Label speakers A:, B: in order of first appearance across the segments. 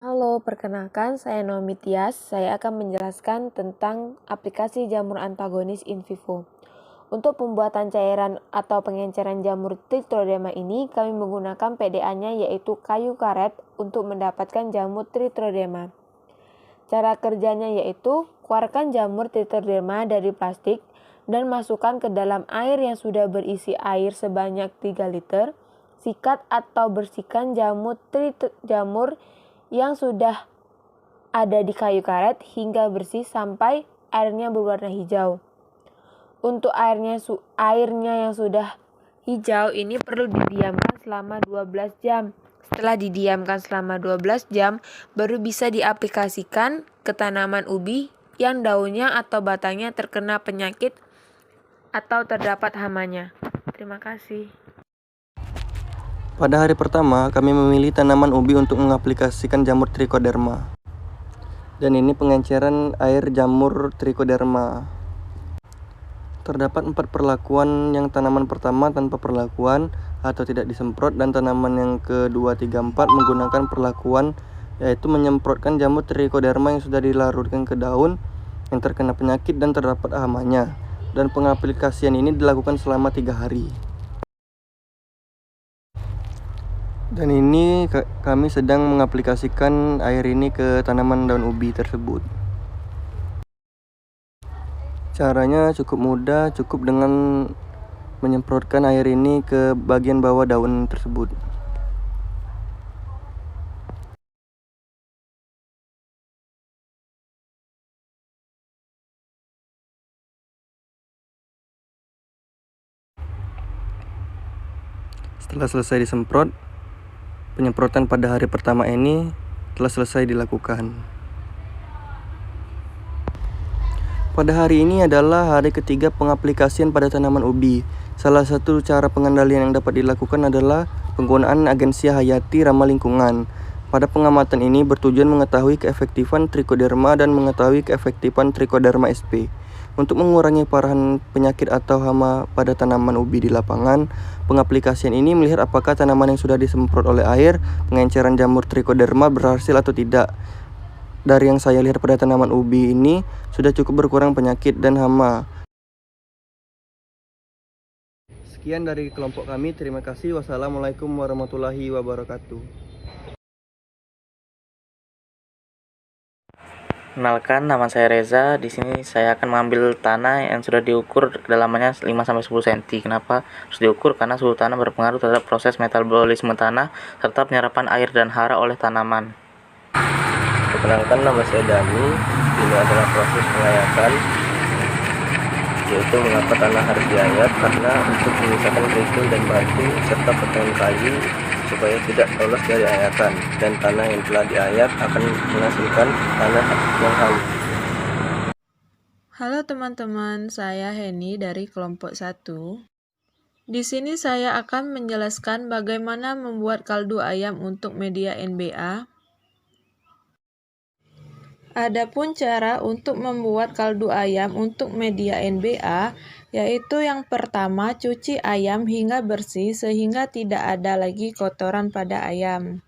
A: Halo, perkenalkan saya Naomi Tias. Saya akan menjelaskan tentang aplikasi jamur antagonis in vivo. Untuk pembuatan cairan atau pengenceran jamur Trichoderma ini, kami menggunakan PDA-nya yaitu kayu karet untuk mendapatkan jamur Trichoderma. Cara kerjanya yaitu, keluarkan jamur Trichoderma dari plastik dan masukkan ke dalam air yang sudah berisi air sebanyak 3 liter. Sikat atau bersihkan jamur yang sudah ada di kayu karet hingga bersih sampai airnya berwarna hijau. Untuk airnya yang sudah hijau ini perlu didiamkan selama 12 jam. Setelah didiamkan selama 12 jam, baru bisa diaplikasikan ke tanaman ubi yang daunnya atau batangnya terkena penyakit atau terdapat hamanya. Terima kasih.
B: Pada hari pertama, kami memilih tanaman ubi untuk mengaplikasikan jamur Trichoderma. Dan ini pengenceran air jamur Trichoderma. Terdapat 4 perlakuan, yang tanaman pertama tanpa perlakuan atau tidak disemprot, dan tanaman yang kedua, 3, 4 menggunakan perlakuan, yaitu menyemprotkan jamur Trichoderma yang sudah dilarutkan ke daun yang terkena penyakit dan terdapat hamanya. Dan pengaplikasian ini dilakukan selama 3 hari. Dan ini kami sedang mengaplikasikan air ini ke tanaman daun ubi tersebut. Caranya cukup mudah, cukup dengan menyemprotkan air ini ke bagian bawah daun tersebut. Setelah selesai disemprot, penyemprotan pada hari pertama ini telah selesai dilakukan. Pada hari ini adalah hari ketiga pengaplikasian pada tanaman ubi. Salah satu cara pengendalian yang dapat dilakukan adalah penggunaan agensi hayati ramah lingkungan. Pada pengamatan ini bertujuan mengetahui keefektifan Trichoderma dan mengetahui keefektifan Trichoderma sp. Untuk mengurangi parahan penyakit atau hama pada tanaman ubi di lapangan, pengaplikasian ini melihat apakah tanaman yang sudah disemprot oleh air pengenceran jamur Trichoderma berhasil atau tidak. Dari yang saya lihat pada tanaman ubi ini sudah cukup berkurang penyakit dan hama. Sekian dari kelompok kami, terima kasih. Wassalamualaikum warahmatullahi wabarakatuh.
C: Kenalkan, nama saya Reza. Di sini saya akan mengambil tanah yang sudah diukur kedalamannya 5-10 cm. Kenapa harus diukur? Karena suhu tanah berpengaruh terhadap proses metabolisme tanah serta penyerapan air dan hara oleh tanaman.
B: Perkenalkan, nama saya Dani. Ini adalah proses pengayakan, yaitu mengapa tanah harus diayak, karena untuk memisahkan kerikil dan batu serta potongan kayu supaya tidak lolos dari ayakan, dan tanah yang telah diayak akan menghasilkan tanah yang halus.
D: Halo teman-teman, saya Heni dari kelompok 1. Di sini saya akan menjelaskan bagaimana membuat kaldu ayam untuk media NBA. Adapun cara untuk membuat kaldu ayam untuk media NBA, yaitu yang pertama cuci ayam hingga bersih sehingga tidak ada lagi kotoran pada ayam.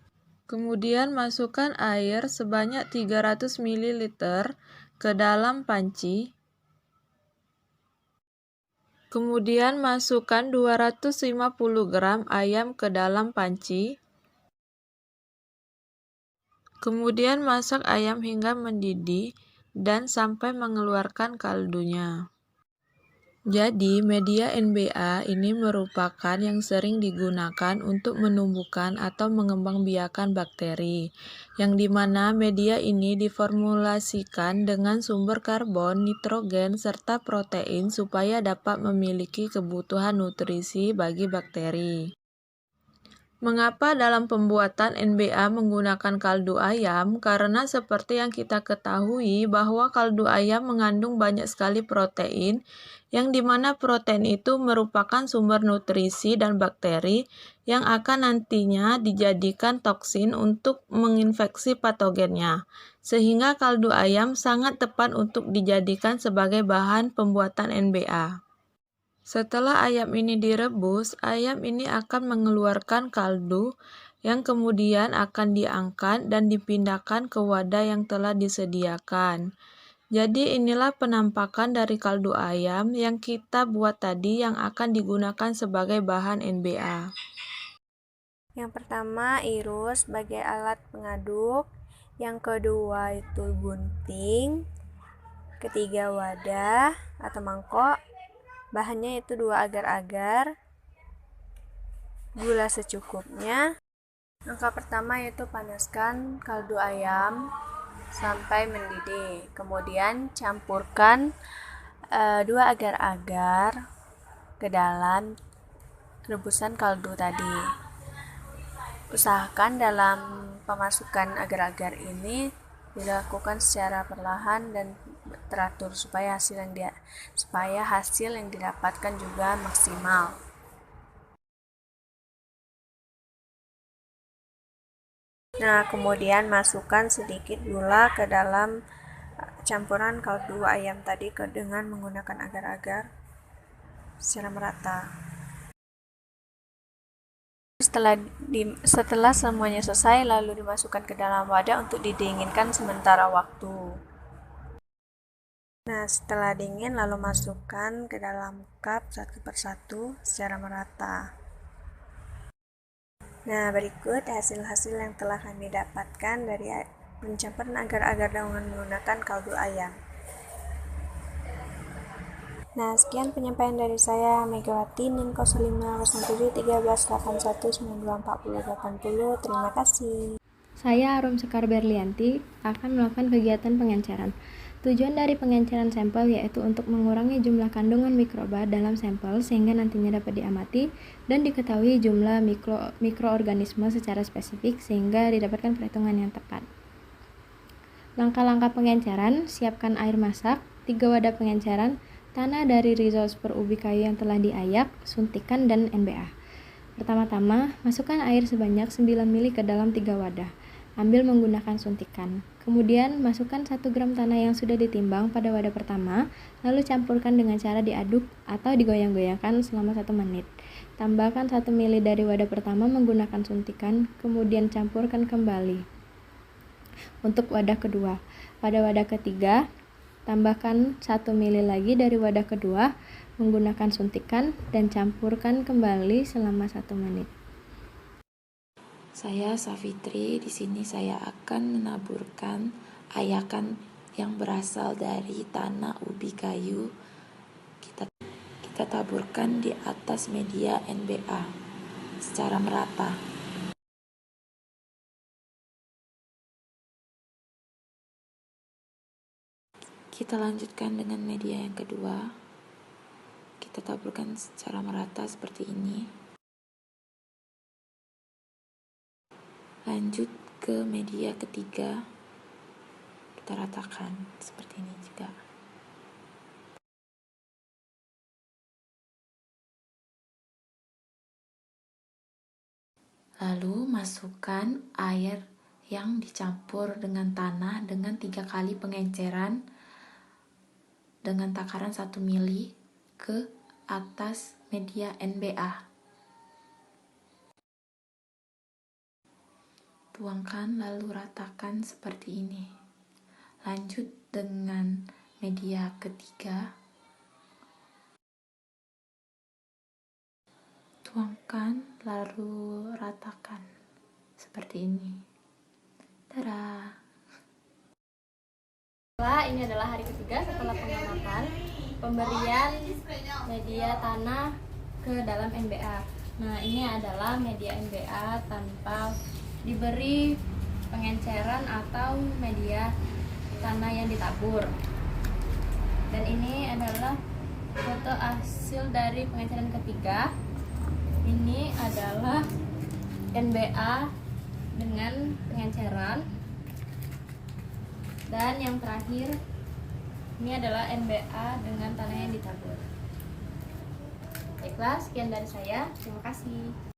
D: Kemudian masukkan air sebanyak 300 ml ke dalam panci. Kemudian masukkan 250 gram ayam ke dalam panci. Kemudian masak ayam hingga mendidih dan sampai mengeluarkan kaldunya. Jadi, media NBA ini merupakan yang sering digunakan untuk menumbuhkan atau mengembangbiakan bakteri, yang dimana media ini diformulasikan dengan sumber karbon, nitrogen, serta protein supaya dapat memiliki kebutuhan nutrisi bagi bakteri. Mengapa dalam pembuatan NBA menggunakan kaldu ayam? Karena seperti yang kita ketahui bahwa kaldu ayam mengandung banyak sekali protein, yang dimana protein itu merupakan sumber nutrisi dan bakteri yang akan nantinya dijadikan toksin untuk menginfeksi patogennya. Sehingga kaldu ayam sangat tepat untuk dijadikan sebagai bahan pembuatan NBA. Setelah ayam ini direbus, ayam ini akan mengeluarkan kaldu yang kemudian akan diangkat dan dipindahkan ke wadah yang telah disediakan. Jadi inilah penampakan dari kaldu ayam yang kita buat tadi yang akan digunakan sebagai bahan NBA.
A: Yang pertama irus sebagai alat pengaduk, yang kedua itu gunting, ketiga wadah atau mangkok, bahannya itu 2 agar-agar, gula secukupnya. Langkah pertama yaitu panaskan kaldu ayam sampai mendidih, kemudian campurkan 2 agar-agar ke dalam rebusan kaldu tadi. Usahakan dalam pemasukan agar-agar ini dilakukan secara perlahan dan teratur supaya hasil yang didapatkan juga maksimal. Nah, kemudian masukkan sedikit gula ke dalam campuran kaldu ayam tadi dengan menggunakan agar-agar secara merata. Setelah semuanya selesai, lalu dimasukkan ke dalam wadah untuk didinginkan sementara waktu. Nah, setelah dingin lalu masukkan ke dalam cup satu persatu secara merata. Nah, berikut hasil-hasil yang telah kami dapatkan dari pencampuran agar-agar dengan menggunakan kaldu ayam. Nah, sekian penyampaian dari saya, Megawati NIM 05071381924080. Terima kasih.
E: Saya Arum Sekar Berlianti akan melakukan kegiatan pengenceran. Tujuan dari pengenceran sampel yaitu untuk mengurangi jumlah kandungan mikroba dalam sampel sehingga nantinya dapat diamati dan diketahui jumlah mikroorganisme secara spesifik sehingga didapatkan perhitungan yang tepat. Langkah-langkah pengenceran: siapkan air masak, 3 wadah pengenceran, tanah dari rhizospor ubi kayu yang telah diayak, suntikan, dan NBA. Pertama-tama, masukkan air sebanyak 9 ml ke dalam 3 wadah. Ambil menggunakan suntikan. Kemudian, masukkan 1 gram tanah yang sudah ditimbang pada wadah pertama, lalu campurkan dengan cara diaduk atau digoyang-goyangkan selama 1 menit. Tambahkan 1 ml dari wadah pertama menggunakan suntikan, kemudian campurkan kembali. Untuk wadah kedua, pada wadah ketiga, tambahkan 1 ml lagi dari wadah kedua menggunakan suntikan dan campurkan kembali selama 1 menit.
F: Saya Safitri, di sini saya akan menaburkan ayakan yang berasal dari tanah ubi kayu. Kita taburkan di atas media NBA secara merata. Kita lanjutkan dengan media yang kedua. Kita taburkan secara merata seperti ini. Lanjut ke media ketiga, kita ratakan seperti ini juga. Lalu masukkan air yang dicampur dengan tanah dengan 3 kali pengenceran dengan takaran 1 ml ke atas media NBA. Tuangkan lalu ratakan seperti ini. Lanjut dengan media ketiga. Tuangkan lalu ratakan seperti ini. Tada!
E: Ini adalah hari ketiga setelah pengamatan pemberian media tanah ke dalam NBA. Nah, ini adalah media NBA tanpa diberi pengenceran atau media tanah yang ditabur. Dan ini adalah foto hasil dari pengenceran ketiga. Ini adalah NBA dengan pengenceran. Dan yang terakhir, ini adalah NBA dengan tanah yang ditabur. Baiklah, sekian dari saya. Terima kasih.